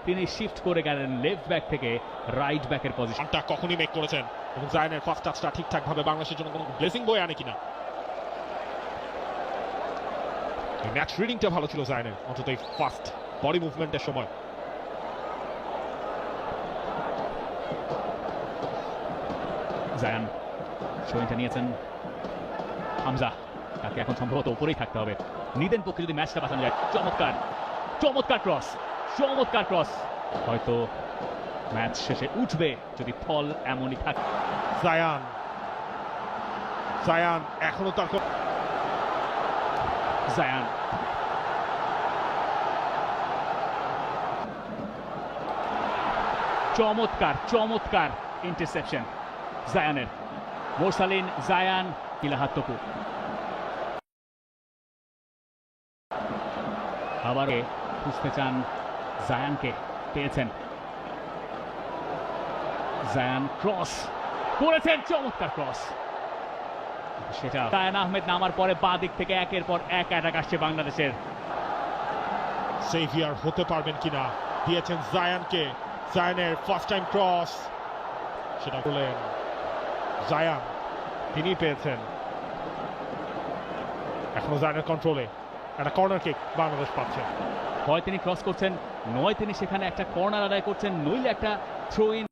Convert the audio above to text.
তিনি শিফট করে গেলেন লেফট ব্যাক থেকে রাইট ব্যাকের পজিশন। রানটা কখনই মেক করেছেন এবং জায়ানের ফার্স্ট টাচটা ঠিকঠাক ভাবে বাংলাদেশের জন্য কোনো ব্লেসিং বয়ে আনে কিনা। ম্যাচ রিডিংটা ভালো ছিল জায়ানের, অন্তত এই ফার্স্ট বডি মুভমেন্টের সময়। জায়ান শোয়িংটা নিয়েছেন হামজা, তাকে এখন সম্ভবত উপরেই থাকতে হবে। নিদেন পক্ষে যদি ম্যাচটা বাঁচানো যায়। চমৎকার চমৎকার ক্রস, চমৎকার ক্রস। হয়তো ম্যাচ শেষে উঠবে যদি ফল এমনই থাকে। জায়ান জায়ান এখনো তার জায়ান চমৎকার চমৎকার ইন্টারসেপশন জায়ানের। মোরসালিন, জায়ান, ইলাহাত তপু। আবার খুঁজতে চান জায়ানকে, পেয়েছেন। জায়ান ক্রস করেছেন, চমৎকার ক্রস। সেটা জায়ান আহমেদ নামার পরে বাঁ দিক থেকে একের পর এক অ্যাটাক আসছে বাংলাদেশের। সেভিয়ার হতে পারবেন কিনা, দিয়েছেন জায়ানকে। জায়ানের ফার্স্ট টাইম ক্রস, সেটা করলেন জায়ান, তিনি পেয়েছেন। এখনো জায়ানের কন্ট্রোলে একটা কর্নার কিক বাংলাদেশ পাচ্ছে। হয় তিনি ক্রস করছেন, নয় তিনি সেখানে একটা কর্নার আদায় করছেন, নইলে একটা থ্রো ইন।